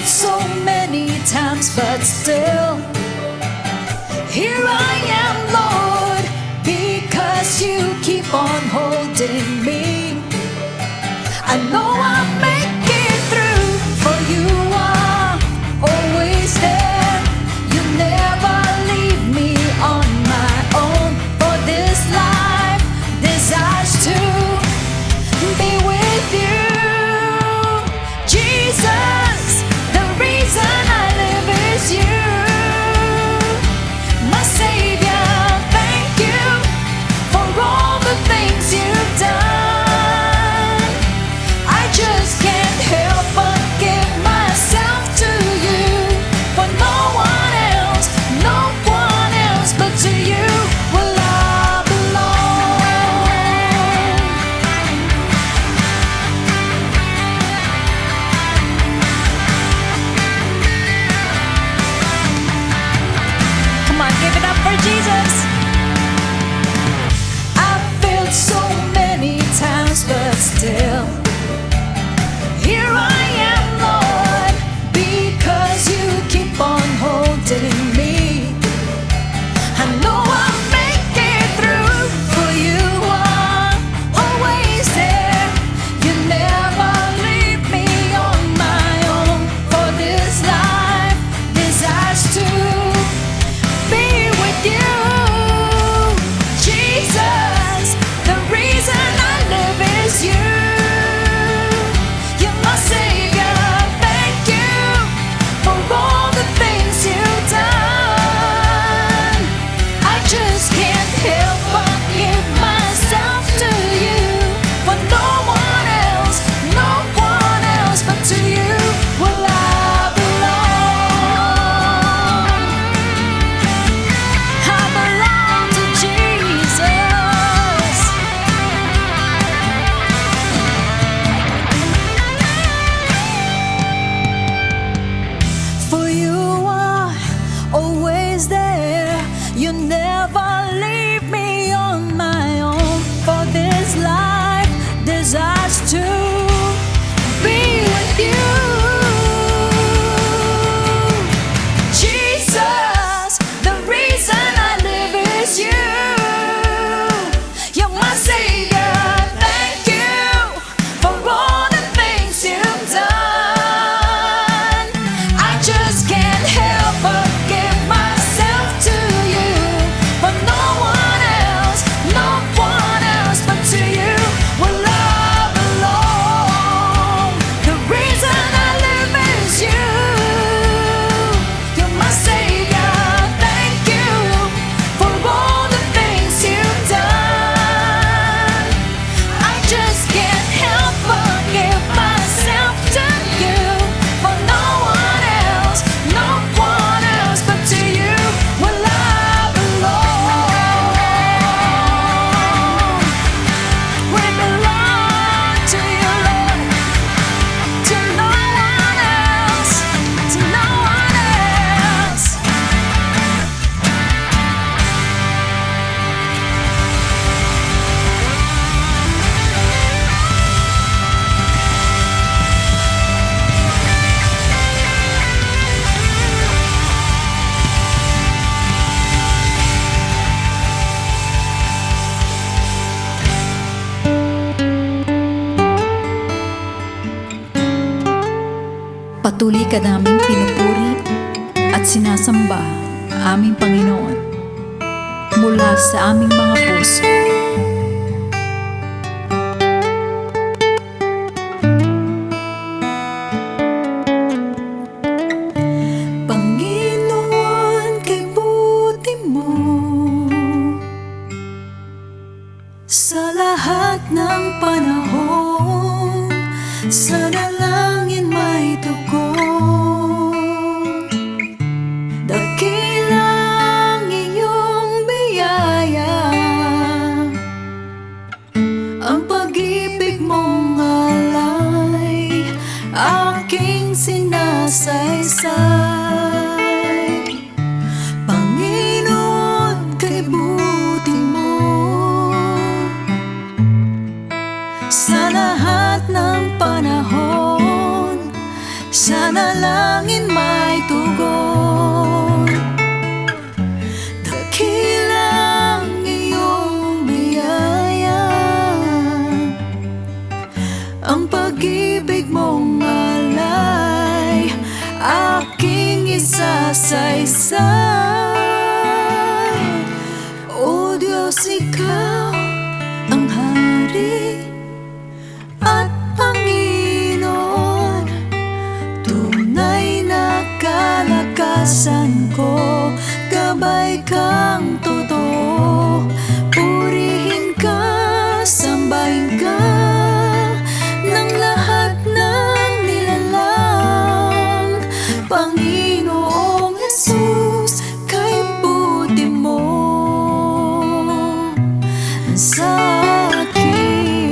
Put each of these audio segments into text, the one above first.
failed so many times, but still here I am, Lord, because you keep on holding me. I know I'll make it through, for you are always there. You never leave me on my own. For this life desires to be with you. Jesus, the reason I live is you. My Savior, thank you for all the things you've done. I just can't help but give myself to you. For no one else but to you will I belong. Come on, give it up for Jesus. I've failed so many times, but still here I am, Lord, because you keep on holding me. I know I'll make it through, for you are always there. You never leave me on my own. For this life desires to be with you. Jesus, the reason I live is you. You're my Savior, thank you for all the things you've done. I just can't help but give myself to you. For no one else but to you will I belong. I belong to Jesus. For you are always there. You never leave me on my own. For this life desires to be with you. Jesus, the reason I live is you. You're my Savior, thank you for all the things you've done. I just can't help but give myself to you. For no one else but to you will I belong. The reason I live is you. You're my Savior, thank you for all the things you've done. I just can't help but give myself to you. For no one else but to you will I belong. We belong to you, Lord, to no one else, to no one else. Patuloy ka naming pinupuri at sinasamba, aming Panginoon, mula sa aming mga puso. Panginoon, kay buti mo sa lahat ng panahon, sa dalangin may tugon. Dakilang iyong biyaya, ang pag-ibig mong alay, aking sinasaysay. Panginoon, kay buti mo sa lahat ng panahon, sa nalang saysay. O Diyos, Ikaw ang Hari at Panginoon, tunay na kalakasan ko, gabay kang totoo. Purihin ka, sambahin ka ng lahat ng nilalang. Panginoong Jesus, kay buti mo sa akin.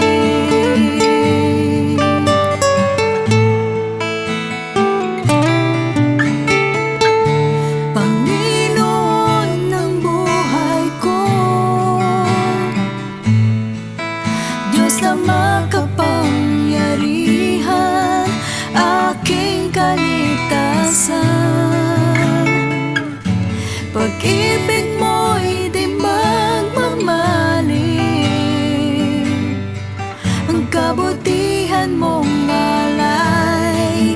Panginoon ng buhay ko, Diyos na makapangyarihan, aking kaligtasan. Pag-ibig mo'y di magmamaling, ang kabutihan mong alay,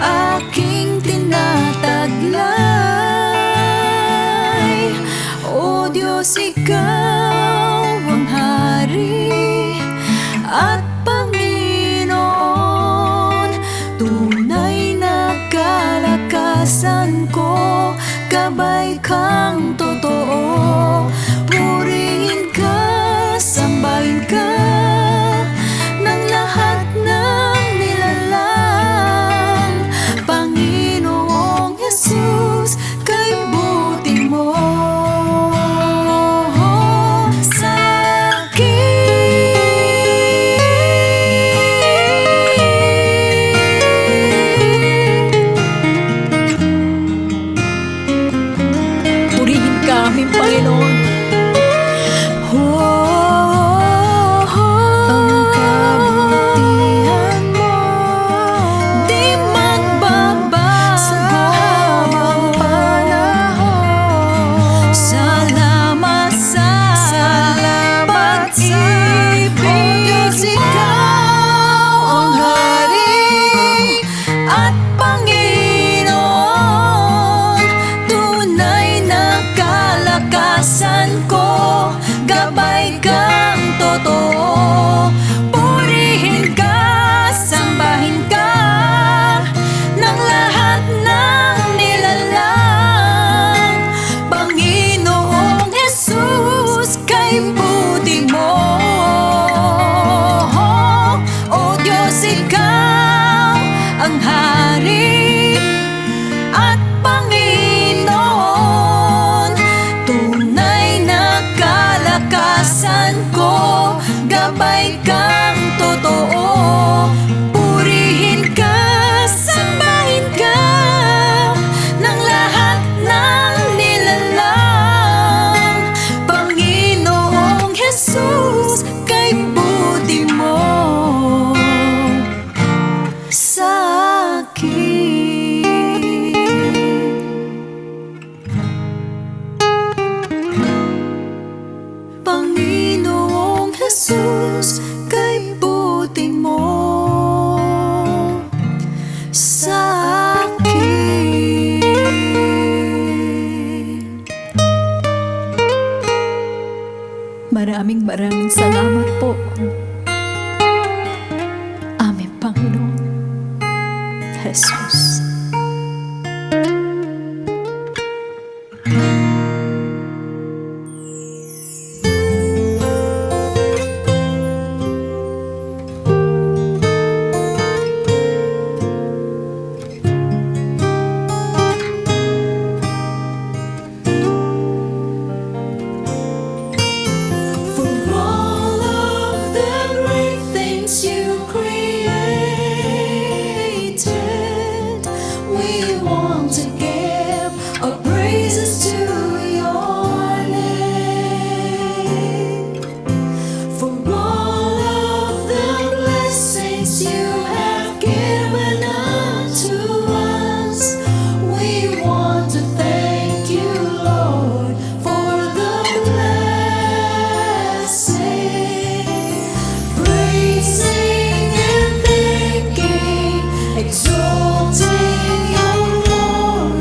aking tinataglay. O Diyos, Ikaw ang Hari at Panginoon, tunay na kalakasan ko, gabay kang totoo. Purihin ka, sambahin ka ng lahat ng nilalang. Panginoong Jesus, kay buti mo sa akin. Purihin ka aming Panginoon. Ang kabutihan mo di magbabago habang panahon. Salamat sa pag-ibig. O Diyos, Ikaw ang Hari at Panginoon, tunay na kalakasan ko, gabay kang totoo. Purihin ka, sambahin ka ng lahat ng nilalang. Panginoong Jesus, kay buti mo. O Diyos, Ikaw ang Hari at Panginoon, tunay na kalakasan ko, gabay kang totoo. Purihin ka, sambahin ka ng lahat ng nilalang. Panginoong Jesus, kay buti mo sa akin. Panginoong Jesus, kay buti mo sa akin. Maraming salamat po, aming Panginoon Jesus. For all of the great things you created, we want to give our praises to your name. For all of the blessings you have given unto us, we want to thank you, Lord, for the blessing. Praising and thanking, exalting your glory.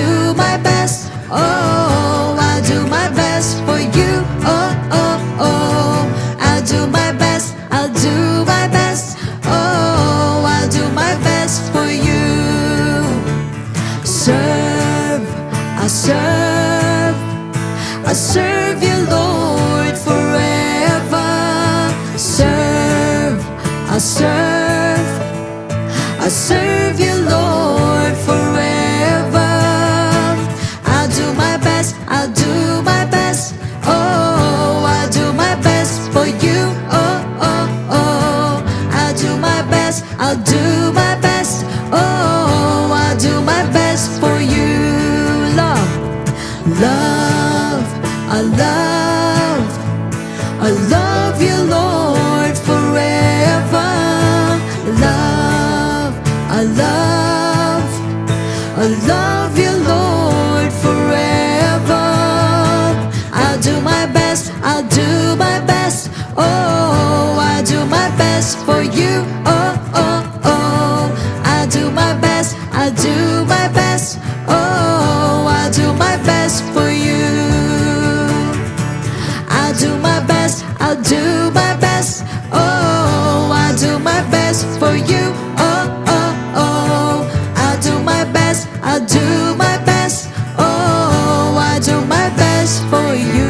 do my best. Oh, I'll do my best for you. Oh, oh, oh, I'll do my best. I'll do my best. Oh, I'll do my best for you. Serve, I serve, I serve you, Lord, forever. Serve, I serve, I serve you, Lord, forever. I'll do my best, I'll do my best. Oh, I'll do my best for you. Oh, oh, oh, I'll do my best, I'll do my best. Oh, I'll do my best for you. Love, love, I love you, Lord, forever. Love, I love you, Lord, forever. I'll do my best, I'll do my best. Oh, I'll do my best for you. Oh, oh, oh, I'll do my best, I'll do my best. Oh, I'll do my best for you. I'll do my best, I'll do my best. Oh, I'll do my best for you. Oh, oh, oh, I'll do my best, I'll do my best. Oh, I'll do my best for you.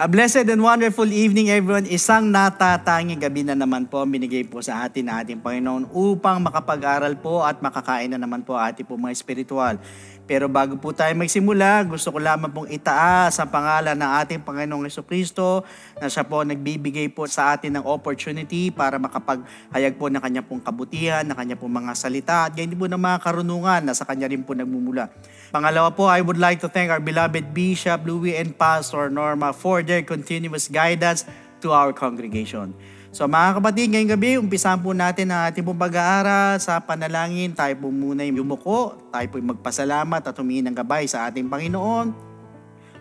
A blessed and wonderful evening, everyone. Isang natatanging gabi na naman po binigay po sa atin na ating Panginoon upang makapag-aral po at makakain na naman po ating po mga espiritual. Pero bago po tayo magsimula, gusto ko lamang pong itaas ang pangalan ng ating Panginoong Jesucristo na siya po nagbibigay po sa atin ng opportunity para makapaghayag po ng kanya pong kabutihan, ng kanya pong mga salita at ganyan po ng mga karunungan na sa kanya rin po nagmumula. Pangalawa po, I would like to thank our beloved Bishop Louie and Pastor Norma for their continuous guidance to our congregation. So mga kapatid, ngayong gabi, umpisahan po natin ang ating pong pag-aaral sa panalangin. Tayo po muna yung yumuko, tayo po yung magpasalamat at humingi ng gabay sa ating Panginoon.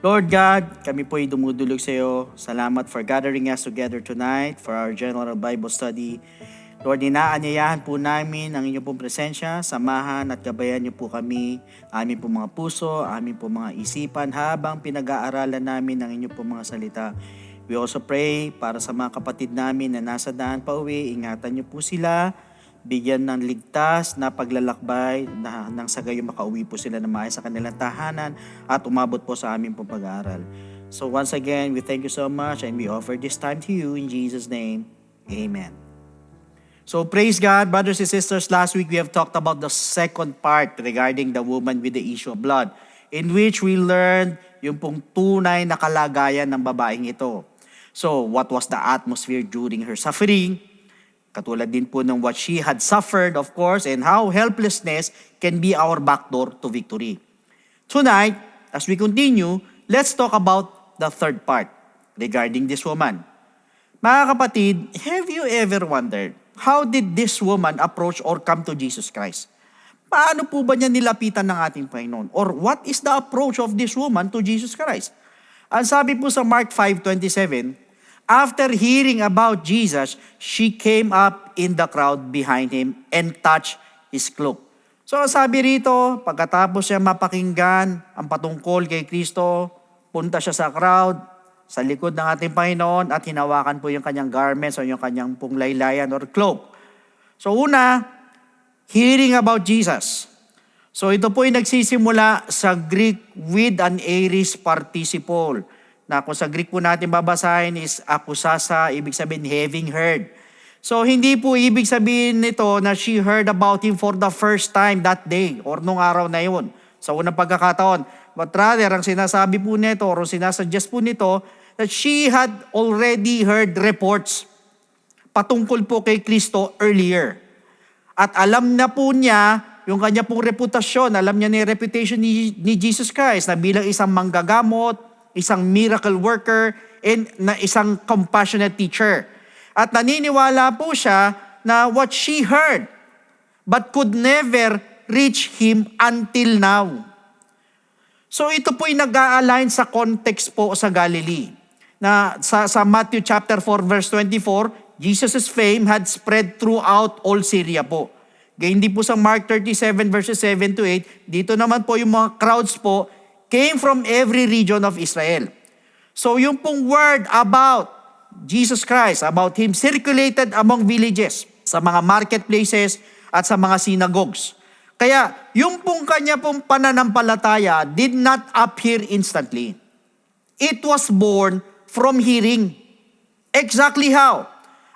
Lord God, kami po ay dumudulog sa iyo. Salamat for gathering us together tonight for our General Bible Study. Lord, inaanyayahan po namin ang inyong pong presensya, samahan at gabayan niyo po kami, aming po mga puso, aming po mga isipan habang pinag-aaralan namin ang inyong pong mga salita. We also pray para sa mga kapatid namin na nasa daan pa uwi, ingatan niyo po sila, bigyan ng ligtas na paglalakbay na nang sa gayon makauwi po sila na maayos sa kanilang tahanan at umabot po sa aming pong pag-aaral. So once again, we thank you so much and we offer this time to you in Jesus' name. Amen. So praise God, brothers and sisters. Last week we have talked about the second part regarding the woman with the issue of blood, in which we learned yung pong tunay na kalagayan ng babaeng ito. So what was the atmosphere during her suffering? Katulad din po ng what she had suffered, of course, and how helplessness can be our backdoor to victory. Tonight, as we continue, let's talk about the third part regarding this woman. Mga kapatid, have you ever wondered, how did this woman approach or come to Jesus Christ? Paano po ba niya nilapitan ng ating Panginoon? Or what is the approach of this woman to Jesus Christ? Ang sabi po sa Mark 5:27, after hearing about Jesus, she came up in the crowd behind him and touched his cloak. So sabi rito, pagkatapos siya mapakinggan ang patungkol kay Kristo, punta siya sa crowd, sa likod ng ating Panginoon at hinawakan po yung kanyang garments o yung kanyang pong laylayan or cloak. So una, hearing about Jesus. So ito po ay nagsisimula sa Greek with an aorist participle. Na kung sa Greek po natin babasahin is akusasa, ibig sabihin having heard. So hindi po ibig sabihin nito na she heard about him for the first time that day or nung araw na yun. Sa unang pagkakataon. But rather, ang sinasabi po nito or sinasuggest po nito that she had already heard reports patungkol po kay Kristo earlier. At alam na po niya yung kanya pong reputasyon, alam niya na yung reputation ni Jesus Christ na bilang isang manggagamot, isang miracle worker, and na isang compassionate teacher. At naniniwala po siya na what she heard but could never reach him until now. So ito po'y nag-a-align sa context po sa Galilee. na sa Matthew chapter 4 verse 24, Jesus' fame had spread throughout all Syria po. Gayun din po sa Mark 37 verses 7 to 8, dito naman po yung mga crowds po came from every region of Israel. So yung pong word about Jesus Christ, about Him, circulated among villages, sa mga marketplaces at sa mga synagogues. Kaya yung pong kanya pong pananampalataya did not appear instantly. It was born from hearing. Exactly how?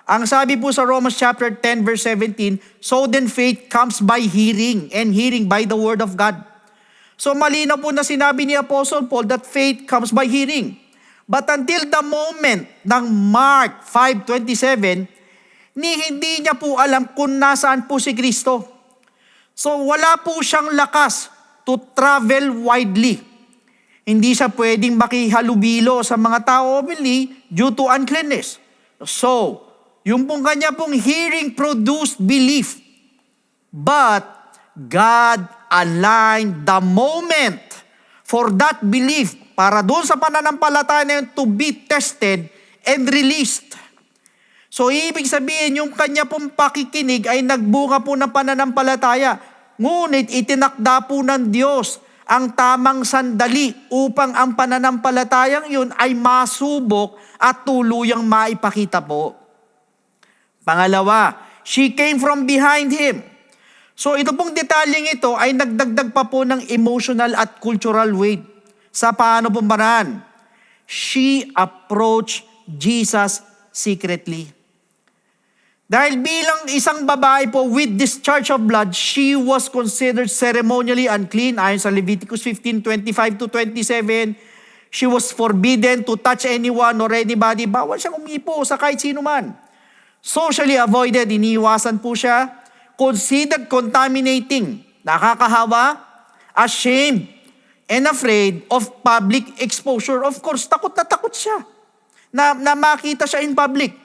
Ang sabi po sa Romans chapter 10 verse 17, so then faith comes by hearing, and hearing by the word of God. So malinaw po na sinabi ni Apostle Paul that faith comes by hearing. But until the moment ng Mark 5:27, hindi niya po alam kung nasaan po si Kristo. So wala po siyang lakas to travel widely. Hindi siya pwedeng makihalubilo sa mga tao openly due to uncleanness. So, yung pong kanya pong hearing produced belief. But God aligned the moment for that belief para doon sa pananampalataya na yun to be tested and released. So, ibig sabihin, yung kanya pong pakikinig ay nagbunga po ng pananampalataya. Ngunit itinakda po ng Diyos ang tamang sandali upang ang pananampalatayang yun ay masubok at tuluyang maipakita po. Pangalawa, she came from behind Him. So ito pong detalyeng ito ay nagdagdag pa po ng emotional at cultural weight. Sa paano pong paraan? She approached Jesus secretly. Dahil bilang isang babae po with discharge of blood, she was considered ceremonially unclean. Ayon sa Leviticus 15:25 to 27, she was forbidden to touch anyone or anybody. Bawal siyang umipo sa kahit sino man. Socially avoided, iniiwasan po siya. Considered contaminating, nakakahawa, ashamed, and afraid of public exposure. Of course, takot na takot siya na makita siya in public.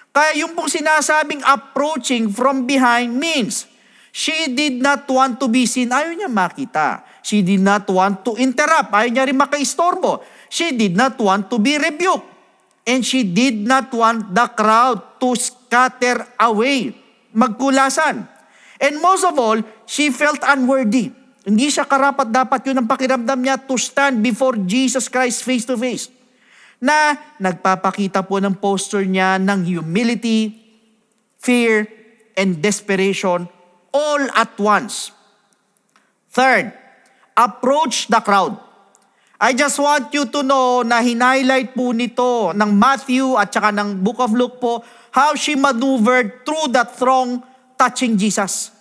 Kaya yung pong sinasabing approaching from behind means she did not want to be seen. Ayaw niya makita. She did not want to interrupt. Ayaw niya rin makaistorbo. She did not want to be rebuked. And she did not want the crowd to scatter away, magkulasan. And most of all, she felt unworthy. Hindi siya karapat-dapat, yun ang pakiramdam niya to stand before Jesus Christ face to face. Na nagpapakita po ng posture niya ng humility, fear, and desperation all at once. Third, approach the crowd. I just want you to know na hinighlight po nito ng Matthew at saka ng Book of Luke po how she maneuvered through that throng touching Jesus.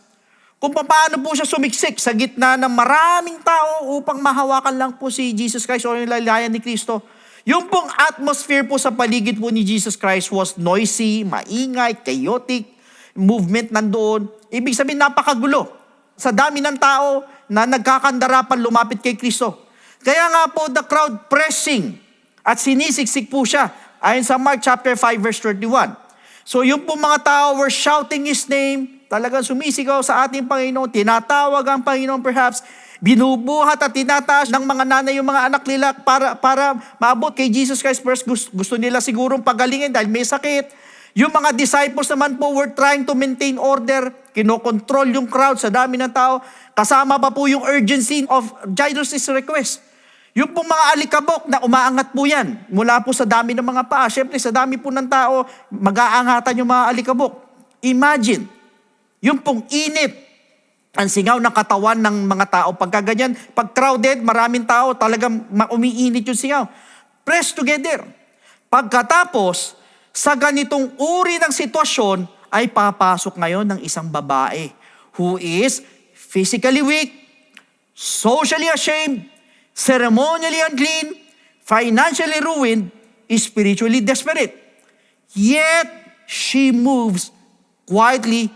Kung paano po siya sumiksik sa gitna ng maraming tao upang mahawakan lang po si Jesus Christ o yung laylayan ni Kristo. Yung pong atmosphere po sa paligid po ni Jesus Christ was noisy, maingay, chaotic, movement nandoon. Ibig sabihin napakagulo sa dami ng tao na nagkakandarapan lumapit kay Kristo. Kaya nga po the crowd pressing at sinisiksik po siya ayon sa Mark chapter 5 verse 31. So yung po mga tao were shouting His name, talagang sumisigaw sa ating Panginoon, tinatawag ang Panginoon perhaps, binubuhat at tinataas ng mga nanay yung mga anak nila para maabot kay Jesus Christ first. Gusto nila sigurong pagalingin dahil may sakit. Yung mga disciples naman po were trying to maintain order, kinokontrol yung crowd sa dami ng tao. Kasama pa po yung urgency of Jairus' request. Yung pong mga alikabok na umaangat po yan mula po sa dami ng mga paa. Siyempre sa dami po ng tao, mag-aangatan yung mga alikabok. Imagine, yung pong init, ang singaw ng katawan ng mga tao. Pagka ganyan, pag crowded, maraming tao, talagang umiinit yung singaw. Press together. Pagkatapos, sa ganitong uri ng sitwasyon, ay papasok ngayon ng isang babae who is physically weak, socially ashamed, ceremonially unclean, financially ruined, spiritually desperate. Yet, she moves quietly,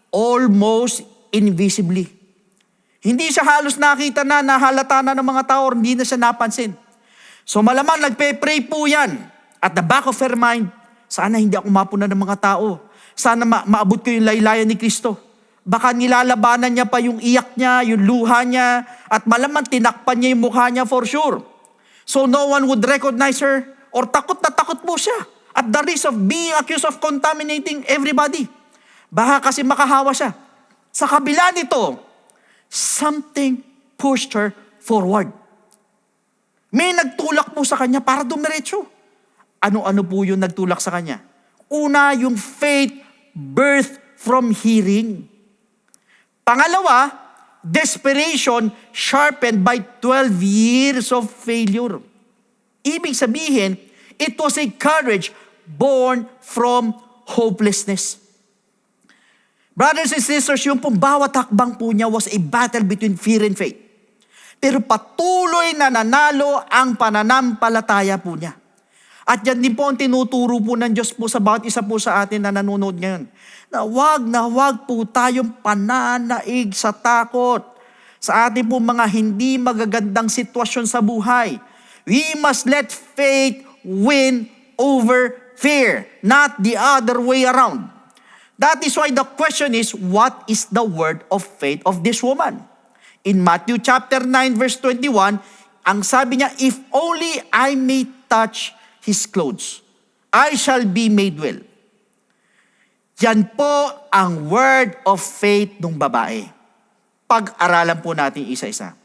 almost invisibly. Hindi siya halos nakita na, nahalata na ng mga tao, hindi na siya napansin. So malamang nagpe-pray po yan. At the back of her mind, sana hindi ako mapunan ng mga tao. Sana maabot ko yung laylayan ni Kristo. Baka nilalabanan niya pa yung iyak niya, yung luha niya, at malamang tinakpan niya yung mukha niya for sure. So no one would recognize her or takot na takot po siya at the risk of being accused of contaminating everybody. Baka kasi makahawa siya. Sa kabila nito, something pushed her forward. May nagtulak po sa kanya para dumiretso. Ano-ano po yung nagtulak sa kanya? Una, yung faith birthed from hearing. Pangalawa, desperation sharpened by 12 years of failure. Ibig sabihin, it was a courage born from hopelessness. Brothers and sisters, yung pong bawat hakbang po niya was a battle between fear and faith. Pero patuloy na nanalo ang pananampalataya po niya. At yan din po ang tinuturo po ng Diyos po sa bawat isa po sa atin na nanonood ngayon. Na wag po tayong pananaig sa takot sa ating po mga hindi magagandang sitwasyon sa buhay. We must let faith win over fear, not the other way around. That is why the question is, what is the word of faith of this woman? In Matthew chapter 9 verse 21, ang sabi niya, if only I may touch His clothes, I shall be made well. Yan po ang word of faith ng babae. Pag-aralan po natin isa-isa.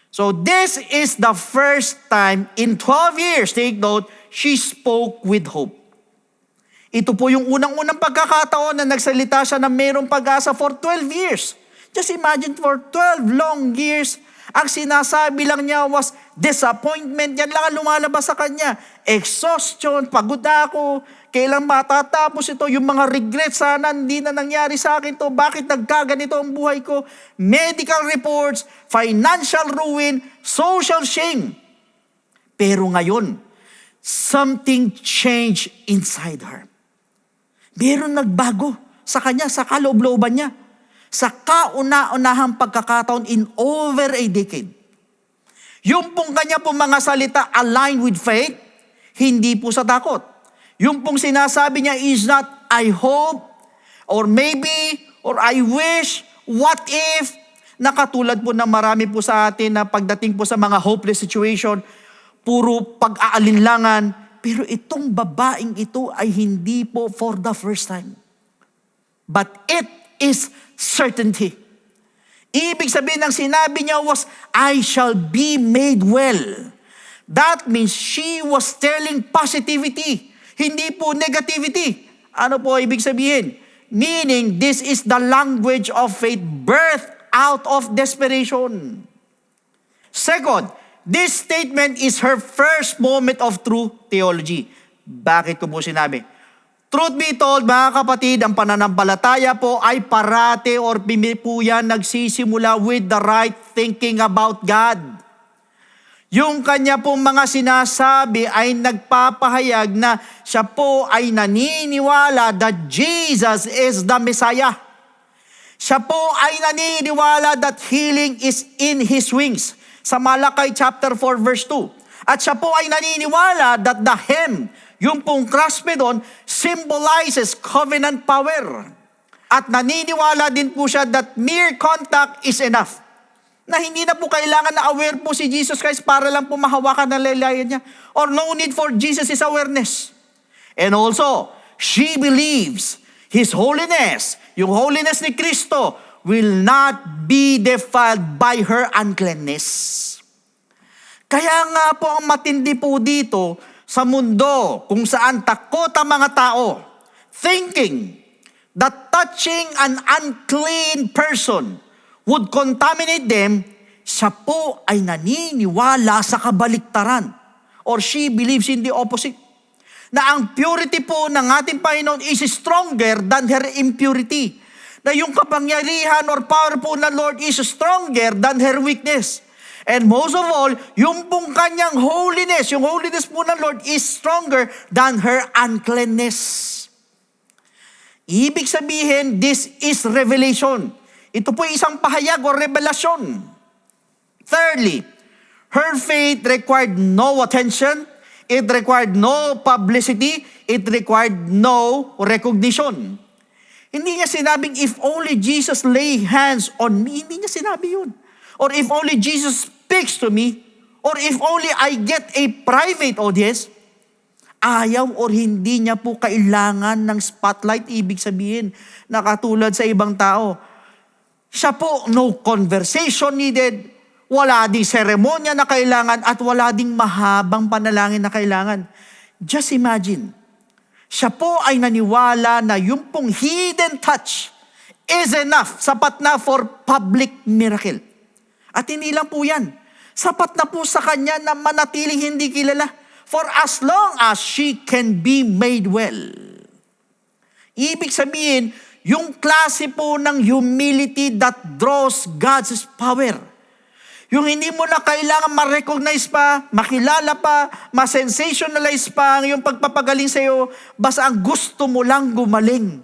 So this is the first time in 12 years, take note, she spoke with hope. Ito po yung unang-unang pagkakataon na nagsalita siya na mayroong pag-asa for 12 years. Just imagine for 12 long years, ang sinasabi lang niya was disappointment. Yan lang ang lumalabas sa kanya. Exhaustion, pagod ako, kailan matatapos ito, yung mga regret, sana hindi na nangyari sa akin to, bakit nagkaganito ang buhay ko, medical reports, financial ruin, social shame. Pero ngayon, something changed inside her. Meron nagbago sa kanya, sa kaloob-looban niya, sa kauna-unahang pagkakataon in over a decade. Yung pong kanya pong mga salita aligned with faith, hindi po sa takot. Yung pong sinasabi niya is not, I hope, or maybe, or I wish, what if, nakatulad po na marami po sa atin na pagdating po sa mga hopeless situation, puro pag-aalinlangan, pero itong babaeng ito ay hindi po for the first time. But it is certainty. Ibig sabihin ng sinabi niya was, I shall be made well. That means she was telling positivity, hindi po negativity. Ano po ibig sabihin? Meaning, this is the language of faith birthed out of desperation. Second, this statement is her first moment of true theology. Bakit ko po sinabi? Truth be told, mga kapatid, ang pananampalataya po ay parate or po yan nagsisimula with the right thinking about God. Yung kanya pong mga sinasabi ay nagpapahayag na siya po ay naniniwala that Jesus is the Messiah. Siya po ay naniniwala that healing is in His wings. Sa Malakay chapter 4 verse 2. At siya po ay naniniwala that the hem, yung pong crosby doon, symbolizes covenant power. At naniniwala din po siya that mere contact is enough. Na hindi na po kailangan na aware po si Jesus Christ para lang po mahawakan ang laylayan niya. Or no need for Jesus' awareness. And also, she believes His holiness, yung holiness ni Kristo, will not be defiled by her uncleanness. Kaya nga po ang matindi po dito, sa mundo kung saan takot ang mga tao, thinking that touching an unclean person would contaminate them, siya po ay naniniwala sa kabaliktaran. Or she believes in the opposite. Na ang purity po ng ating Panginoon is stronger than her impurity. Na yung kapangyarihan or power po ng Lord is stronger than her weakness. And most of all, yung pong kanyang holiness, yung holiness po ng Lord is stronger than her uncleanness. Ibig sabihin, this is revelation. Ito po isang pahayag o revelasyon. Thirdly, her faith required no attention, it required no publicity, it required no recognition. Hindi niya sinabing, if only Jesus lay hands on me, hindi niya sinabi yun. Or if only Jesus speaks to me, or if only I get a private audience, Ayaw or hindi niya po kailangan ng spotlight. Ibig sabihin, na katulad sa ibang tao, siya po, no conversation needed, wala ding seremonya na kailangan, at wala ding mahabang panalangin na kailangan. Just imagine, siya po ay naniwala na yung pong hidden touch is enough, sapat na for public miracle. At hindi lang po yan, sapat na po sa kanya na manatiling hindi kilala for as long as she can be made well. Ibig sabihin, yung klase po ng humility that draws God's power. Yung hindi mo na kailangan ma-recognize pa, makilala pa, ma-sensationalize pa ang yung pagpapagaling sa iyo, basta ang gusto mo lang gumaling.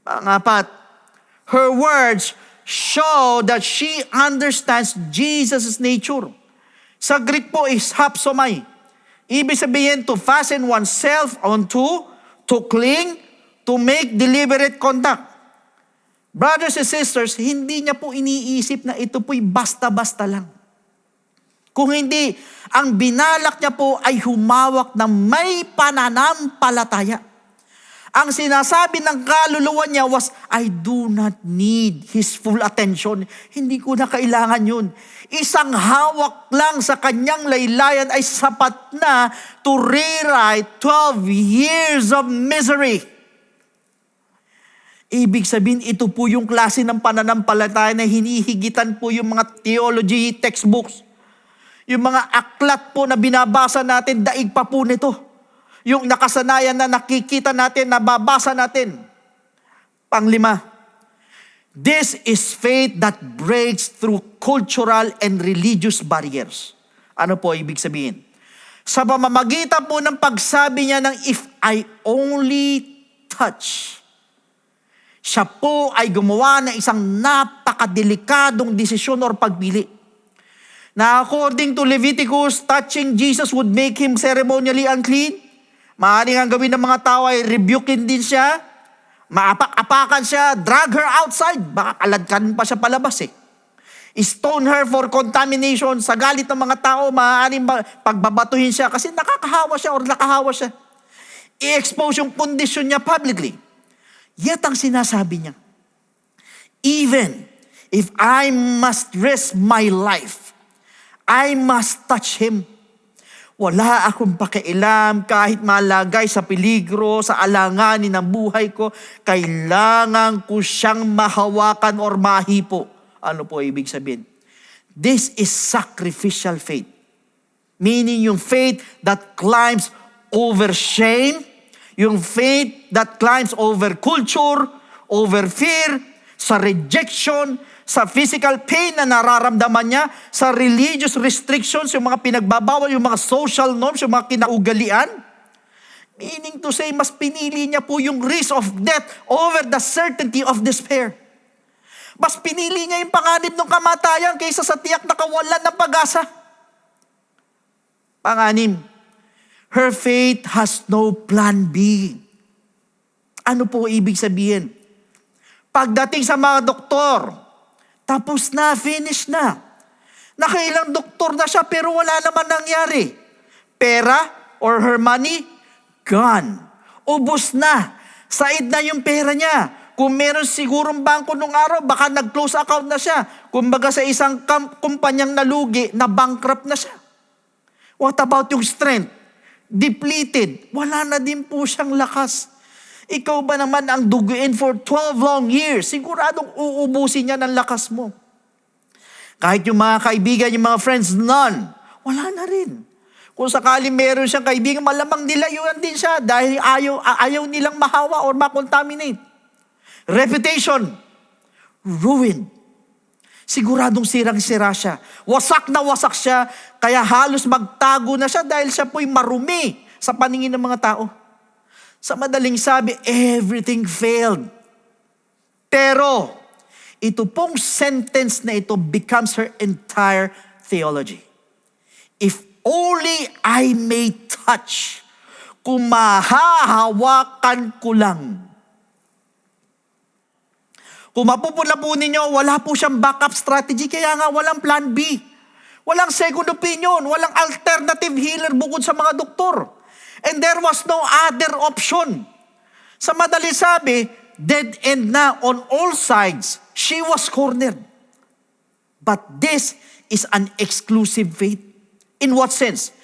Pangapat, her words show that she understands Jesus' nature. Sa Greek po is hapsomai. Ibig sabihin, to fasten oneself onto, to cling, to make deliberate contact. Brothers and sisters, hindi niya po iniisip na ito po'y basta-basta lang. Kung hindi, ang binalak niya po ay humawak ng may pananampalataya. Ang sinasabi ng kaluluwa niya was, I do not need His full attention. Hindi ko na kailangan yun. Isang hawak lang sa kanyang laylayan ay sapat na to rewrite 12 years of misery. Ibig sabihin, ito po yung klase ng pananampalataya na hinihigitan po yung mga theology textbooks. Yung mga aklat po na binabasa natin, daig pa po nito. Yung nakasanayan na nakikita natin, nababasa natin. Panglima, this is faith that breaks through cultural and religious barriers. Ano po ibig sabihin? Sa pamamagitan po ng pagsabi niya ng if I only touch, siya po ay gumawa ng isang napakadelikadong desisyon or pagpili. Na according to Leviticus, touching Jesus would make him ceremonially unclean. Maaaring ang gawin ng mga tao ay rebukein din siya, maapak-apakan siya, drag her outside, baka kaladkan pa siya palabas eh. Stone her for contamination, sa galit ng mga tao, maaaring pagbabatuhin siya kasi nakakahawa siya or nakahawa siya. I-expose yung condition niya publicly. Yet ang sinasabi niya, even if I must risk my life, I must touch Him. Wala akong pakialam kahit malagay sa peligro, sa alanganin ng buhay ko, kailangan ko siyang mahawakan or mahipo. Ano po ibig sabihin? This is sacrificial faith. Meaning yung faith that climbs over shame, yung faith that climbs over culture, over fear, sa rejection, sa physical pain na nararamdaman niya, sa religious restrictions, yung mga pinagbabawal, yung mga social norms, yung mga kinaugalian. Meaning to say, mas pinili niya po yung risk of death over the certainty of despair. Mas pinili niya yung panganib ng kamatayan kaysa sa tiyak na kawalan ng pag-asa. Panganim, her faith has no plan B. Ano po ibig sabihin? Pagdating sa mga doktor, tapos na, finish na. Nakailang doktor na siya pero wala naman nangyari. Pera or her money, gone. Ubus na. Said na yung pera niya. Kung meron sigurong bangko nung araw, baka nag-close account na siya. Kumbaga sa isang kumpanyang nalugi, na bankrupt na siya. What about yung strength? Depleted. Wala na din po siyang lakas. Ikaw ba naman ang duguin for 12 long years? Siguradong uubusin niya ng lakas mo. Kahit yung mga kaibigan, yung mga friends, none. Wala na rin. Kung sakali meron siyang kaibigan, malamang nilayuan din siya dahil ayaw nilang mahawa or makontaminate. Reputation, ruin. Siguradong sirang-sira siya. Wasak na wasak siya, kaya halos magtago na siya dahil siya po'y marumi sa paningin ng mga tao. Sa madaling sabi, everything failed. Pero, ito pong sentence na ito becomes her entire theology. If only I may touch, kung mahahawakan ko lang. Kung mapupuna po ninyo, wala po siyang backup strategy, kaya nga walang plan B. Walang second opinion, walang alternative healer bukod sa mga doktor. And there was no other option. Sa madali sabi, dead end na on all sides. She was cornered. But this is an exclusive faith. In what sense?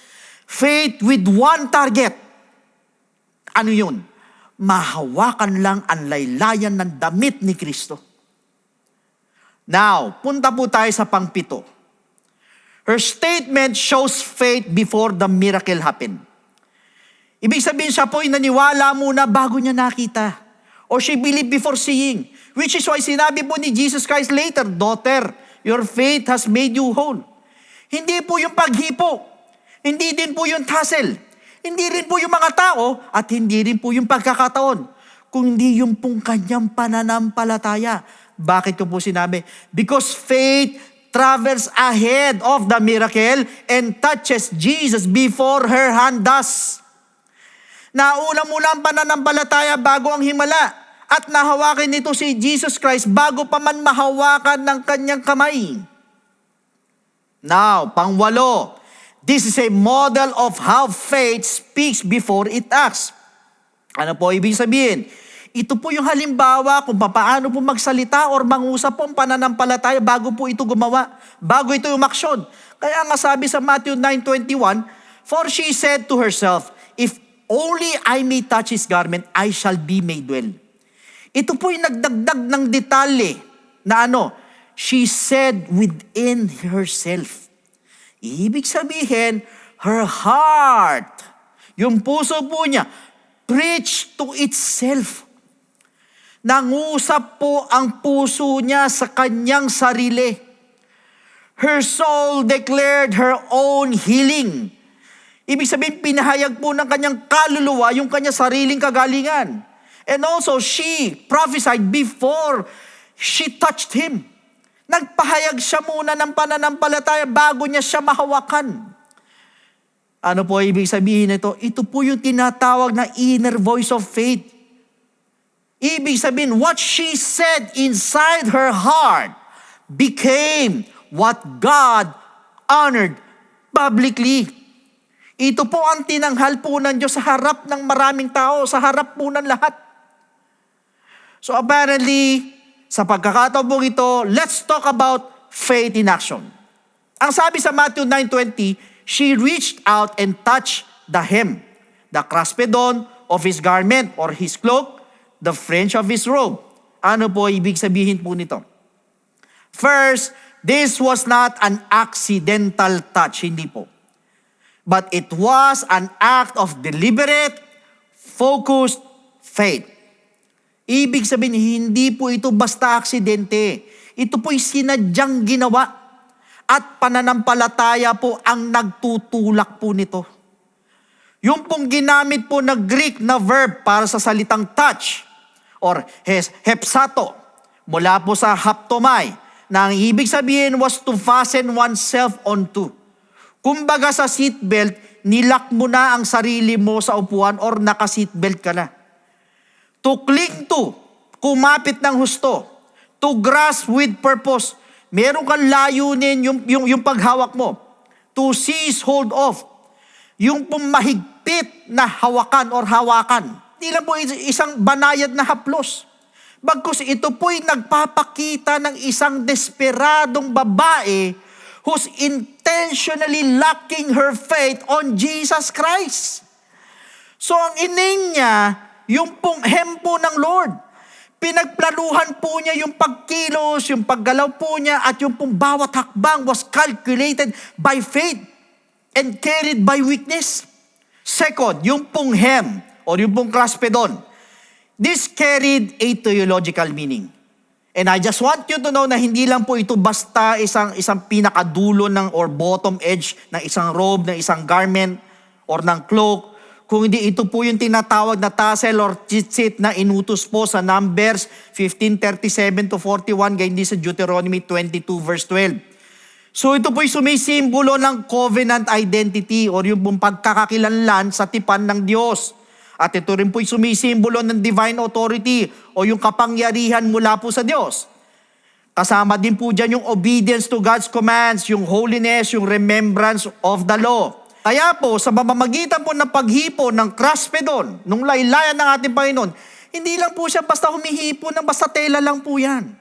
Faith with one target. Ano yun? Mahawakan lang ang laylayan ng damit ni Kristo. Now, punta po tayo sa pangpito. Her statement shows faith before the miracle happened. Ibig sabihin siya po ay naniwala muna bago niya nakita. Or she believed before seeing. Which is why sinabi po ni Jesus Christ later, "Daughter, your faith has made you whole." Hindi po yung paghipo. Hindi din po yung tassel. Hindi rin po yung mga tao at hindi rin po yung pagkakataon. Kundi yung pong kanyang pananampalataya. Bakit ko po sinabi? Because faith travels ahead of the miracle and touches Jesus before her hand does. Nauna muna ang pananampalataya bago ang himala at nahawakan nito si Jesus Christ bago pa man mahawakan ng kanyang kamay. Now, pangwalo, this is a model of how faith speaks before it acts. Ano po ibig sabihin? Ito po yung halimbawa kung paano po magsalita or mangusap po ang pananampalataya bago po ito gumawa, bago ito umaksyon. Kaya nga sabi sa Matthew 9:21, "For she said to herself, if only I may touch his garment, I shall be made well." Ito po yung nagdagdag ng detalye na she said within herself. Ibig sabihin, her heart, yung puso po niya, preached to itself. Nangusap po ang puso niya sa kanyang sarili. Her soul declared her own healing. Ibig sabihin, pinahayag po ng kanyang kaluluwa yung kanyang sariling kagalingan. And also, she prophesied before she touched him. Nagpahayag siya muna ng pananampalataya bago niya siya mahawakan. Ano po ibig sabihin nito? Ito po yung tinatawag na inner voice of faith. Ibig sabihin, what she said inside her heart became what God honored publicly. Ito po ang tinanghal po ng Diyos sa harap ng maraming tao, sa harap po ng lahat. So apparently, sa pagkakataon po ito, let's talk about faith in action. Ang sabi sa Matthew 9:20, she reached out and touched the hem, the kraspedon of his garment or his cloak, the fringe of his robe. Ano po ibig sabihin po nito? First, this was not an accidental touch, hindi po. But it was an act of deliberate, focused faith. Ibig sabihin, hindi po ito basta aksidente. Ito po'y sinadyang ginawa at pananampalataya po ang nagtutulak po nito. Yung pong ginamit po na Greek na verb para sa salitang touch or hepsato mula po sa haptomai na ang ibig sabihin was to fasten oneself onto. Kumbaga sa seatbelt, nilak mo na ang sarili mo sa upuan or naka-seatbelt ka na. To cling to, kumapit ng husto. To grasp with purpose. Meron kang layunin yung paghawak mo. To seize hold of. Yung pong mahigpit na hawakan or hawakan. Hindi lang po isang banayad na haplos. Bagkus ito po'y nagpapakita ng isang desperadong babae who's intentionally locking her faith on Jesus Christ. So ang iname niya, yung pong hempo ng Lord. Pinagplanuhan po niya yung pagkilos, yung paggalaw po niya, at yung pong bawat hakbang was calculated by faith and carried by weakness. Second, yung pong hem, or yung pong kraspedon. This carried a theological meaning. And I just want you to know na hindi lang po ito basta isang pinakadulo ng or bottom edge ng isang robe, ng isang garment, or ng cloak, kung hindi ito po yung tinatawag na tassel or tzitzit na inutos po sa Numbers 15:37 to 41, gayon din sa Deuteronomy 22 verse 12. So ito po'y sumisimbolo ng covenant identity or yung pong pagkakakilanlan sa tipan ng Diyos. At ito rin po'y sumisimbolo ng divine authority o yung kapangyarihan mula po sa Diyos. Kasama din po dyan yung obedience to God's commands, yung holiness, yung remembrance of the law. Kaya po, sa mamamagitan po ng paghipo ng kraspedon, nung laylayan ng ating Panginoon, hindi lang po siya basta humihipo ng basta tela lang po yan.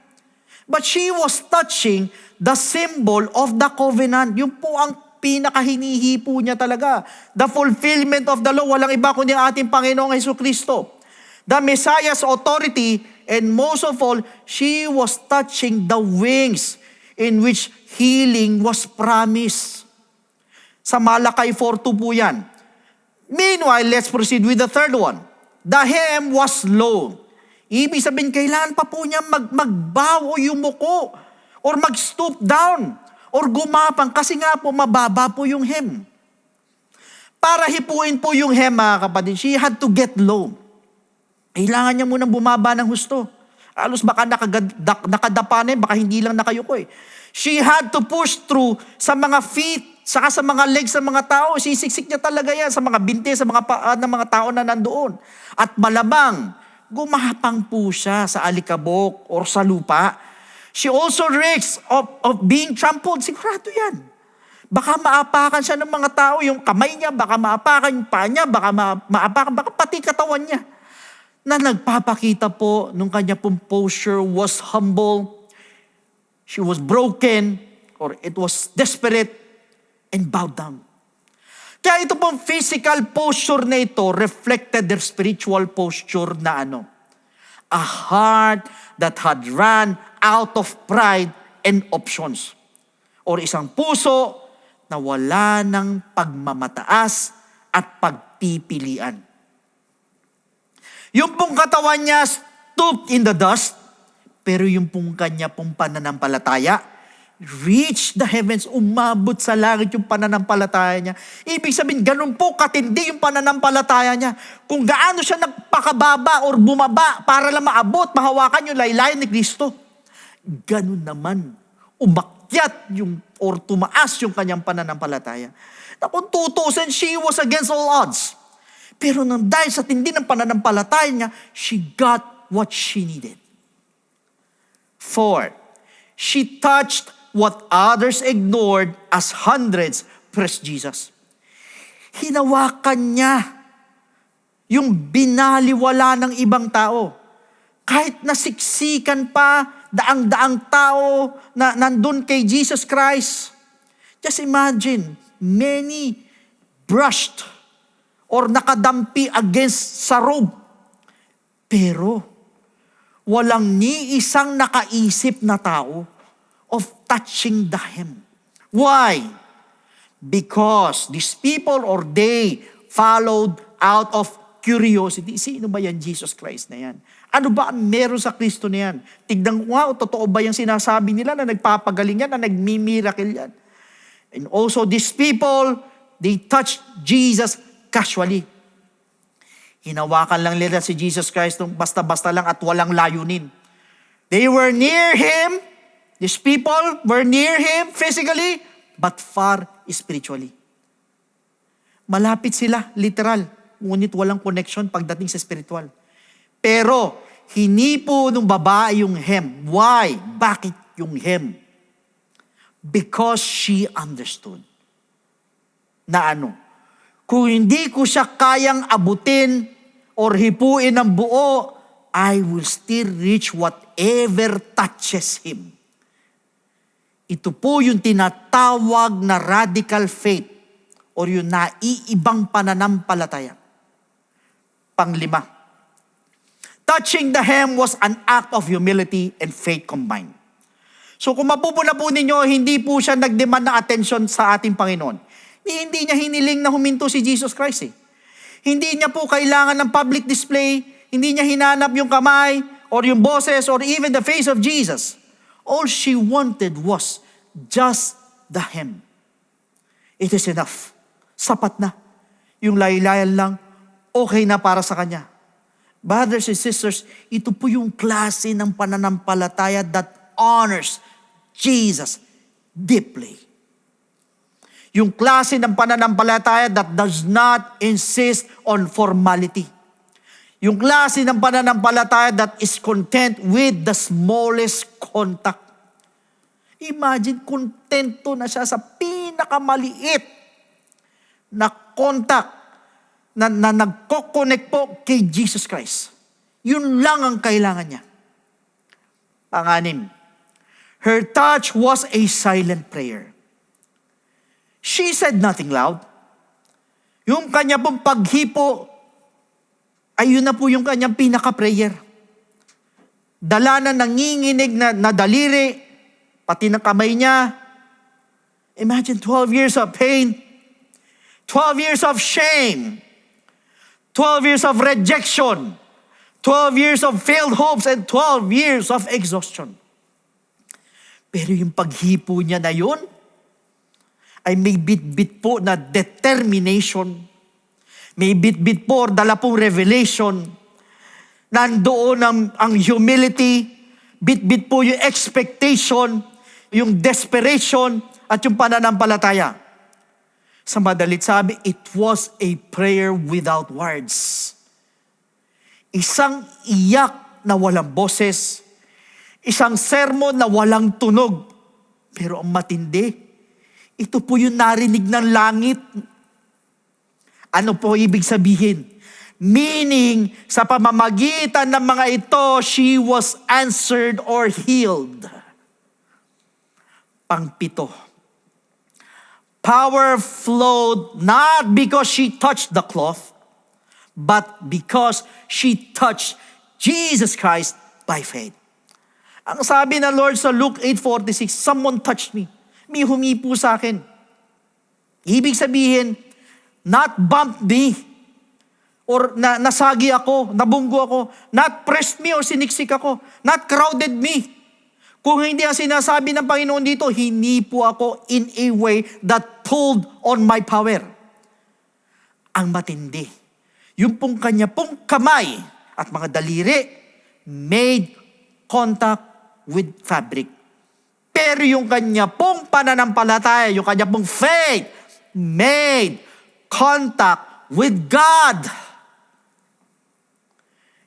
But she was touching the symbol of the covenant. Yung po ang pinakahinihipo niya talaga. The fulfillment of the law, walang iba kundi ang ating Panginoong Jesucristo. The Messiah's authority, and most of all, she was touching the wings in which healing was promised. Sa Malakay 4:2 po yan. Meanwhile, let's proceed with the third one. The hem was low. Ibig sabihin, kailangan pa po niya magbow o yumuko or mag-stoop down or gumapang kasi nga po mababa po yung hem. Para hipuin po yung hem, mga kapatid, she had to get low. Kailangan niya munang bumaba ng husto. Alos baka nakadapa na baka hindi lang nakayuko eh. She had to push through sa mga feet, saka sa mga legs ng mga tao. Sisiksik niya talaga yan sa mga binti, sa mga paa ng mga tao na nandoon. At malabang, gumapang po siya sa alikabok or sa lupa. She also risks of being trampled. Sigurado yan. Baka maapakan siya ng mga tao, yung kamay niya, baka maapakan yung paa niya, baka maapakan, baka pati katawan niya. Na nagpapakita po nung kanya pong posture was humble, she was broken, or it was desperate, and bowed down. Kaya ito pong physical posture na ito reflected their spiritual posture na a heart that had run out of pride and options. Or isang puso na wala ng pagmamataas at pagpipilian. Yung pong katawan niya stooped in the dust, pero yung pong kanya pong pananampalataya, reach the heavens, umabot sa langit yung pananampalataya niya. Ibig sabihin, ganun po katindi yung pananampalataya niya. Kung gaano siya nagpakababa or bumaba para lang maabot, mahawakan yung laylayan ni Kristo. Ganun naman, umakyat yung or tumaas yung kanyang pananampalataya. Na kung tutusin, she was against all odds. Pero nang dahil sa tindi ng pananampalataya niya, she got what she needed. 4, she touched what others ignored as hundreds pressed Jesus. Hinawakan niya yung binaliwala ng ibang tao. Kahit nasiksikan pa, daang-daang tao na nandun kay Jesus Christ. Just imagine, many brushed or nakadampi against sa robe. Pero, walang ni isang nakaisip na tao of touching the hem. Why? Because these people or they followed out of curiosity. Sino ba yan, Jesus Christ na yan? Ano ba ang meron sa Kristo na yan? Tignan ko nga, totoo ba yung sinasabi nila na nagpapagaling yan, na nagmimiracle yan? And also these people, they touched Jesus casually. Hinawakan lang nila si Jesus Christ nung basta-basta lang at walang layunin. They were near Him. These people were near Him physically, but far spiritually. Malapit sila, literal. Ngunit walang connection pagdating sa spiritual. Pero, hinipo nung babae yung hem. Why? Bakit yung hem? Because she understood. Na kung hindi ko siya kayang abutin or hipuin ng buo, I will still reach whatever touches Him. Ito po yung tinatawag na radical faith or yung naiibang pananampalataya. 5, touching the hem was an act of humility and faith combined. So kung mapupuna po ninyo, hindi po siya nag-demand ng attention sa ating Panginoon. Hindi niya hiniling na huminto si Jesus Christ eh. Hindi niya po kailangan ng public display, hindi niya hinanap yung kamay or yung boses or even the face of Jesus. All she wanted was just the hem. It is enough. Sapat na. Yung laylayan lang, okay na para sa kanya. Brothers and sisters, ito po yung klase ng pananampalataya that honors Jesus deeply. Yung klase ng pananampalataya that does not insist on formality. Yung klase ng pananampalataya that is content with the smallest contact. Imagine, kontento na siya sa pinakamaliit na contact, na nagko-connect po kay Jesus Christ. Yun lang ang kailangan niya. Pang-anim, her touch was a silent prayer. She said nothing loud. Yung kanya pong paghipo, ayun na po yung kanyang pinaka-prayer. Dala na nanginginig na daliri, pati ng kamay niya. Imagine 12 years of pain, 12 years of shame, 12 years of rejection, 12 years of failed hopes, and 12 years of exhaustion. Pero yung paghipo niya na yun, ay may bit-bit po na determination. May bit-bit po, dala pong revelation. Nandoon ang humility, bit-bit po yung expectation, yung desperation, at yung pananampalataya. Sa madalit sabi, it was a prayer without words. Isang iyak na walang boses, isang sermon na walang tunog. Pero ang matindi, ito po yung narinig ng langit. Ano po ibig sabihin? Meaning, sa pamamagitan ng mga ito, she was answered or healed. Pangpito, power flowed not because she touched the cloth, but because she touched Jesus Christ by faith. Ang sabi ng Lord sa Luke 8:46, someone touched me. May humipo sa akin. Ibig sabihin, not bumped me, or nasagi ako, nabunggo ako, not pressed me or siniksik ako, not crowded me. Kung hindi ang sinasabi ng Panginoon dito, hinipo ako in a way that pulled on my power. Ang matindi, yung pong kanya pong kamay at mga daliri made contact with fabric. Pero yung kanya pong pananampalataya, yung kanya pong faith, made contact with God.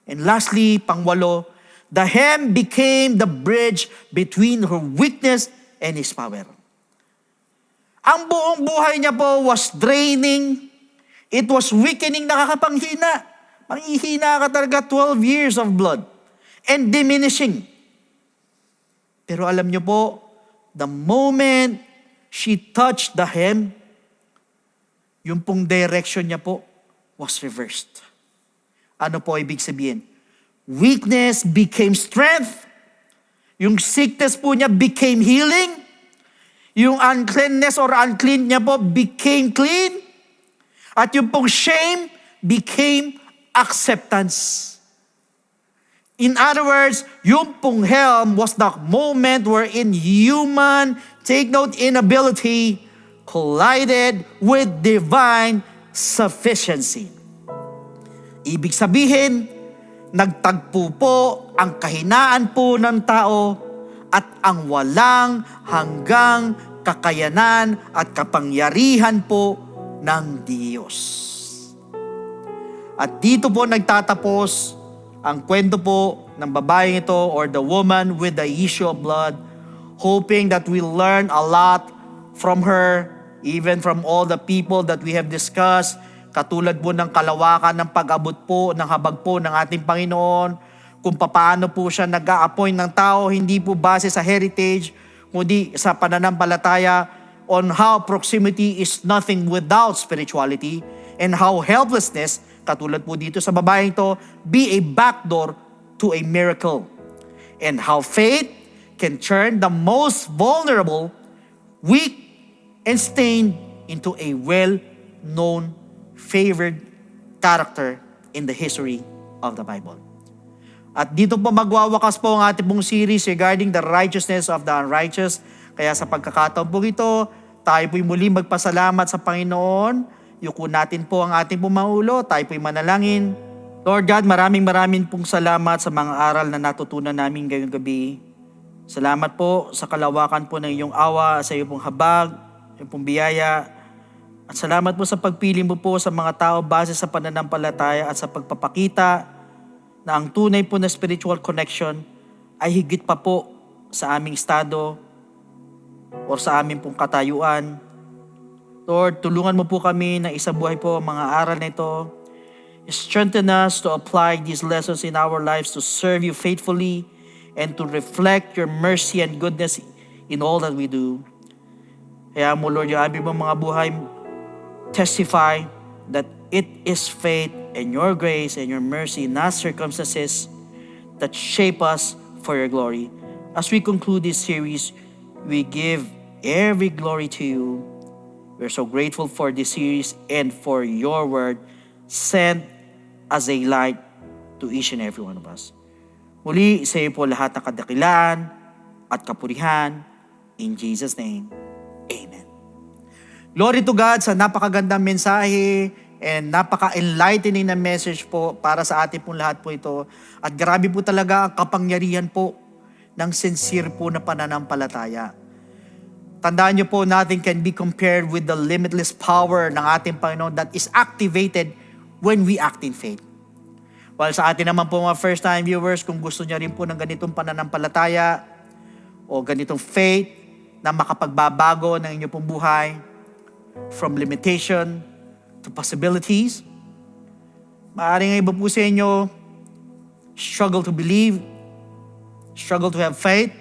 And lastly, pangwalo, the hem became the bridge between her weakness and His power. Ang buong buhay niya po was draining. It was weakening, nakakapanghina. Manghihina ka talaga, 12 years of blood. And diminishing. Pero alam niyo po, the moment she touched the hem, yung pong direction niya po was reversed. Ano po ibig sabihin? Weakness became strength. Yung sickness po niya became healing. Yung uncleanness or unclean niya po became clean. At yung pong shame became acceptance. In other words, yung pong helm was the moment wherein human, take note, inability collided with divine sufficiency. Ibig sabihin, nagtagpo po ang kahinaan po ng tao at ang walang hanggang kakayanan at kapangyarihan po ng Diyos. At dito po nagtatapos ang kwento po ng babaeng ito or the woman with the issue of blood, hoping that we learn a lot from her, even from all the people that we have discussed, katulad po ng kalawakan ng pag-abot po, ng habag po ng ating Panginoon, kung paano po siya nag-a-appoint ng tao, hindi po base sa heritage, kundi sa pananampalataya, on how proximity is nothing without spirituality, and how helplessness, katulad po dito sa babaeng ito, be a backdoor to a miracle. And how faith can turn the most vulnerable, weak, and stained into a well-known, favored character in the history of the Bible. At dito po magwawakas po ang ating pong series regarding the righteousness of the unrighteous. Kaya sa pagkakataon po ito, tayo po'y muli magpasalamat sa Panginoon. Yuko natin po ang ating pong mga ulo. Tayo po'y manalangin. Lord God, maraming pong salamat sa mga aral na natutunan namin ngayong gabi. Salamat po sa kalawakan po ng iyong awa, sa iyong pong habag, iyong pong biyaya. At salamat po sa pagpili mo po sa mga tao base sa pananampalataya at sa pagpapakita na ang tunay po na spiritual connection ay higit pa po sa aming estado o sa aming pong katayuan. Lord, tulungan mo po kami na isabuhay po ang mga aral na ito. Strengthen us to apply these lessons in our lives to serve you faithfully and to reflect your mercy and goodness in all that we do. Kaya mo, Lord, yung aming mga buhay, testify that it is faith and your grace and your mercy, not circumstances, that shape us for your glory. As we conclude this series, we give every glory to you. We're so grateful for this series and for your word sent as a light to each and every one of us. Muli, sa iyo po lahat ng kadakilaan at kapurihan. In Jesus' name, Amen. Glory to God sa napakagandang mensahe and napaka-enlightening na message po para sa atin pong lahat po ito. At grabe po talaga ang kapangyarihan po ng sincere po na pananampalataya. Tandaan niyo po, nothing can be compared with the limitless power ng ating Panginoon that is activated when we act in faith. While sa atin naman po mga first-time viewers, kung gusto niya rin po ng ganitong pananampalataya o ganitong faith na makapagbabago ng inyong pong buhay from limitation to possibilities, maaaring iba po sa inyo struggle to believe, struggle to have faith.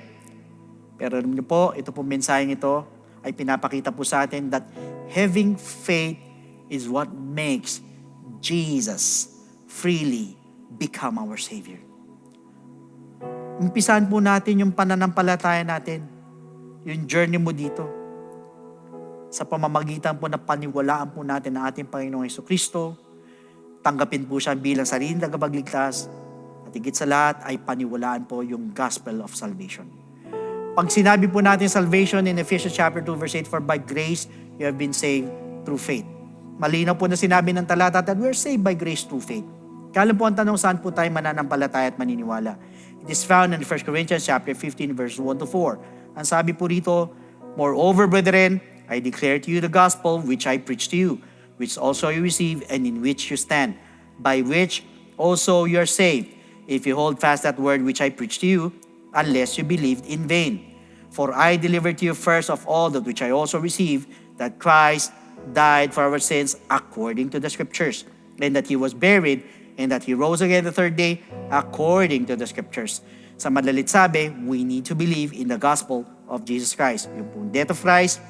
Pero alam niyo po, ito po mensaheng ito ay pinapakita po sa atin that having faith is what makes Jesus freely become our Savior. Umpisahan po natin yung pananampalataya natin, yung journey mo dito, sa pamamagitan po na paniwalaan po natin ng ating Panginoong Jesucristo, tanggapin po siya bilang sariling tagapagligtas, at higit sa lahat ay paniwalaan po yung gospel of salvation. Pag sinabi po natin salvation in Ephesians chapter 2 verse 8, for by grace you have been saved through faith. Malinaw po na sinabi ng talata that we are saved by grace through faith. Kaya po ang tanong, saan po tayo mananampalataya at maniniwala? It is found in 1 Corinthians chapter 15 verse 1 to 4. Ang sabi po rito, moreover, brethren, I declare to you the gospel which I preached to you, which also you received and in which you stand, by which also you are saved, if you hold fast that word which I preached to you, unless you believed in vain. For I delivered to you first of all that which I also received, that Christ died for our sins according to the Scriptures, and that He was buried, and that He rose again the third day according to the Scriptures. Sa madalit sabi, we need to believe in the gospel of Jesus Christ. Yung pong death of Christ,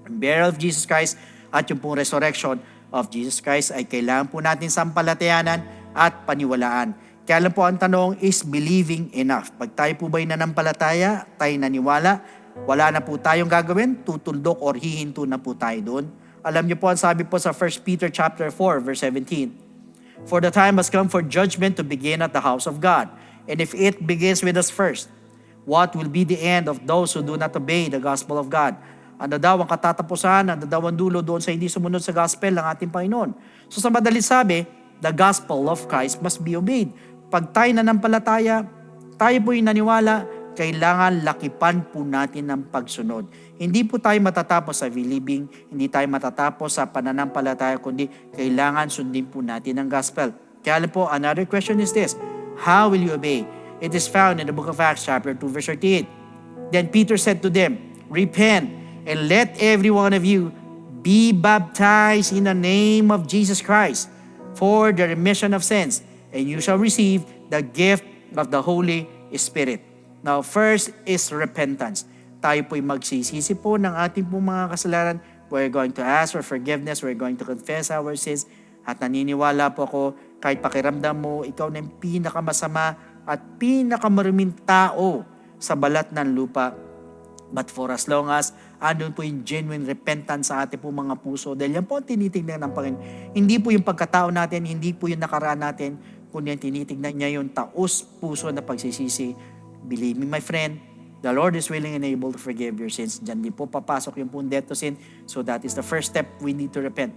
yung burial of Jesus Christ, at yung pong resurrection of Jesus Christ ay kailangan po natin sampalatayanan at paniwalaan. Kaya lang po ang tanong is believing enough. Pag tayo po ba'y nanampalataya, tayo naniwala, wala na po tayong gagawin, tutundok or hihinto na po tayo doon. Alam niyo po ang sabi po sa 1 Peter chapter 4 verse 17. For the time has come for judgment to begin at the house of God. And if it begins with us first, what will be the end of those who do not obey the gospel of God? Ano daw ang katatapusan, ano daw ang dulo doon sa hindi sumunod sa gospel ng ating Panginoon? So sa madalit sabi, the gospel of Christ must be obeyed. Pag tayo nanampalataya, tayo po yung naniwala, kailangan lakipan po natin ng pagsunod. Hindi po tayo matatapos sa believing, hindi tayo matatapos sa pananampalataya, kundi kailangan sundin po natin ang gospel. Kaya po, another question is this, how will you obey? It is found in the book of Acts chapter 2 verse 38. Then Peter said to them, repent and let every one of you be baptized in the name of Jesus Christ for the remission of sins, and you shall receive the gift of the Holy Spirit. Now, first is repentance. Tayo po'y magsisisi po ng ating pong mga kasalanan. We're going to ask for forgiveness. We're going to confess our sins. At naniniwala po ako, kahit pakiramdam mo, ikaw na yung pinakamasama at pinakamaruming tao sa balat ng lupa. But for as long as andun po yung genuine repentance sa ating po mga puso, dahil yan po ang tinitignan ng Panginoon. Hindi po yung pagkatao natin, hindi po yung nakaraan natin, kundi ang tinitignan niya yung taos puso na pagsisisi. Believe me, my friend, the Lord is willing and able to forgive your sins. Diyan din po papasok yung pong death to sin. So that is the first step, we need to repent.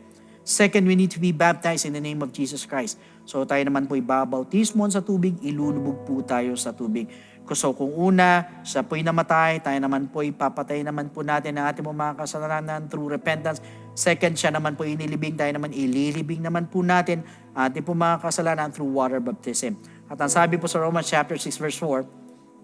Second, we need to be baptized in the name of Jesus Christ. So tayo naman po ibabautismon sa tubig, ilulubog po tayo sa tubig. So kung una, siya po'y namatay, tayo naman po'y papatay naman po natin ang ating mga kasalanan through repentance. Second, siya naman po inilibing, tayo naman ililibing naman po natin ating po mga kasalanan through water baptism. At ang sabi po sa Romans chapter 6 verse 4,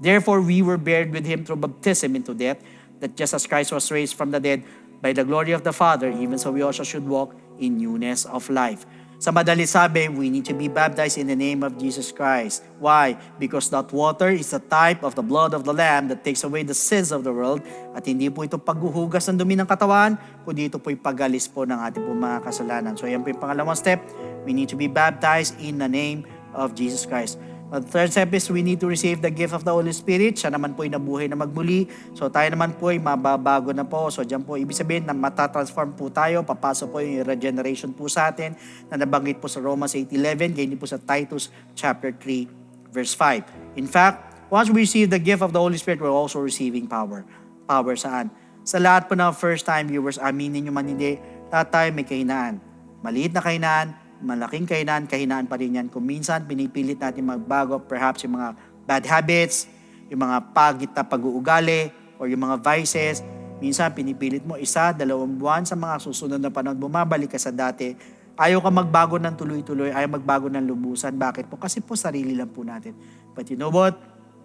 therefore we were buried with Him through baptism into death, that just as Christ was raised from the dead by the glory of the Father, even so we also should walk in newness of life. Sa madali sabi, we need to be baptized in the name of Jesus Christ. Why? Because that water is a type of the blood of the Lamb that takes away the sins of the world. At hindi po ito paghuhugas ng dumi ng katawan, kundi ito po'y pagalis po ng ating po mga kasalanan. So yan po yung pangalawang step. We need to be baptized in the name of Jesus Christ. The third step is we need to receive the gift of the Holy Spirit. Siya naman po ay nabuhay na magmuli. So tayo naman po ay mababago na po. So dyan po ibig sabihin na matatransform po tayo. Papasok po yung regeneration po sa atin na nabanggit po sa Romans 8:11. Ganyan po sa Titus chapter 3 verse 5. In fact, once we receive the gift of the Holy Spirit, we're also receiving power. Power saan? Sa lahat po ng first time viewers, aminin nyo man hindi, lahat tayo may kahinaan. Maliit na kahinaan, malaking kahinaan pa rin yan. Kung minsan, pinipilit natin magbago, perhaps yung mga bad habits, yung mga pagit na pag-uugali, or yung mga vices. Minsan, pinipilit mo 1-2 buwan sa mga susunod na panahon, bumabalik ka sa dati. Ayaw ka magbago ng tuloy-tuloy, ayaw magbago ng lubusan. Bakit po? Kasi po sarili lang po natin. But you know what?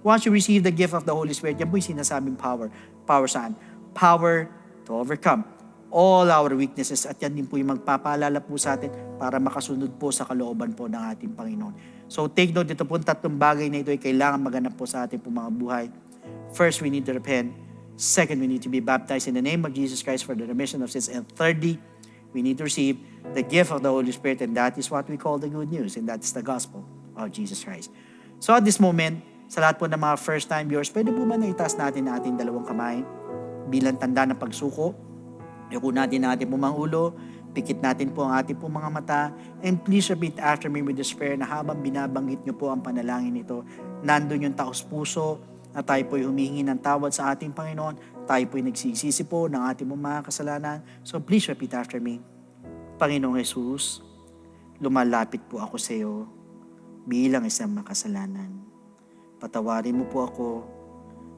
Once you receive the gift of the Holy Spirit, yan po yung sinasabing power. Power saan? Power to overcome all our weaknesses, at yan din po yung magpapaalala po sa atin para makasunod po sa kalooban po ng ating Panginoon. So take note, dito po 3 bagay na ito ay kailangan maganap po sa ating po mga buhay. First, we need to repent. Second, we need to be baptized in the name of Jesus Christ for the remission of sins. And thirdly, we need to receive the gift of the Holy Spirit, and that is what we call the good news, and that is the gospel of Jesus Christ. So at this moment, sa lahat po ng mga first-time viewers, pwede po ba na itaas natin ang ating 2 kamay bilang tanda ng pagsuko? Yuko natin po mga ulo, pikit natin po ang ating po mga mata, and please repeat after me with despair na habang binabanggit nyo po ang panalangin nito, nandun yung taos puso na tayo po'y humihingi ng tawad sa ating Panginoon, tayo po'y nagsisisi po ng ating mga kasalanan. So please repeat after me. Panginoong Jesus, lumalapit po ako sa iyo bilang isang makasalanan. Patawarin mo po ako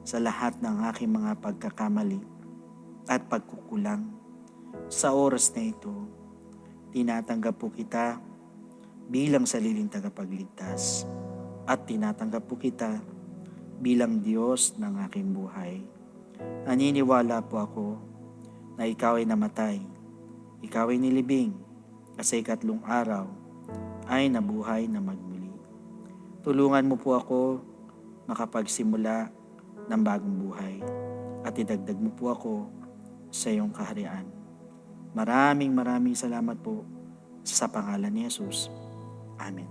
sa lahat ng aking mga pagkakamali at pagkukulang. Sa oras na ito, tinatanggap po kita bilang sariling tagapagligtas at tinatanggap po kita bilang Diyos ng aking buhay. Naniniwala po ako na ikaw ay namatay, ikaw ay nilibing, kasi 3 araw ay nabuhay na magmuli. Tulungan mo po ako makapagsimula ng bagong buhay at idagdag mo po ako sa iyong kaharian. Maraming salamat po sa pangalan ni Jesus. Amen.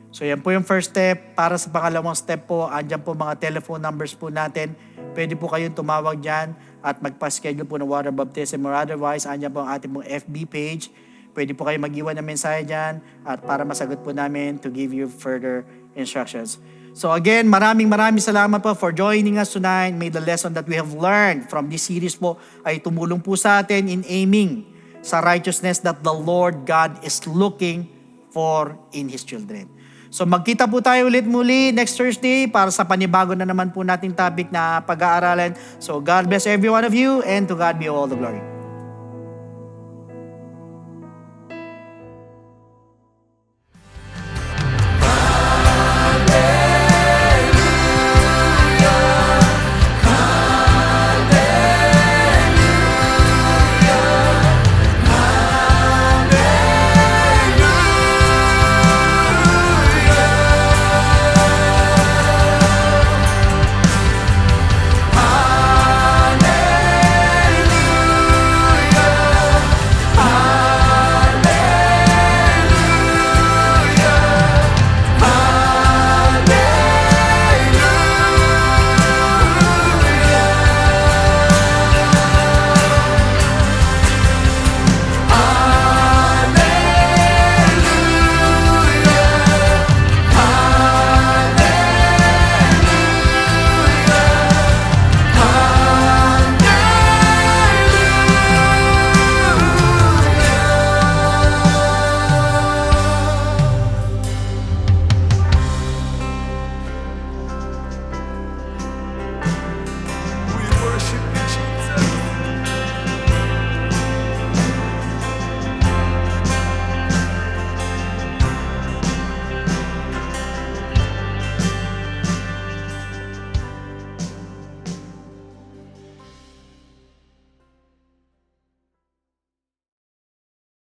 So yan po yung first step. Para sa pangalawang step po, andyan po mga telephone numbers po natin. Pwede po kayong tumawag dyan at magpa-schedule po ng water baptism, or otherwise, andyan po ang ating pong FB page. Pwede po kayo mag-iwan ng mensahe dyan at para masagot po namin to give you further instructions. So again, maraming salamat po for joining us tonight. May the lesson that we have learned from this series po ay tumulong po sa atin in aiming sa righteousness that the Lord God is looking for in His children. So magkita po tayo ulit muli next Thursday para sa panibago na naman po nating topic na pag-aaralan. So God bless every one of you, and to God be all the glory.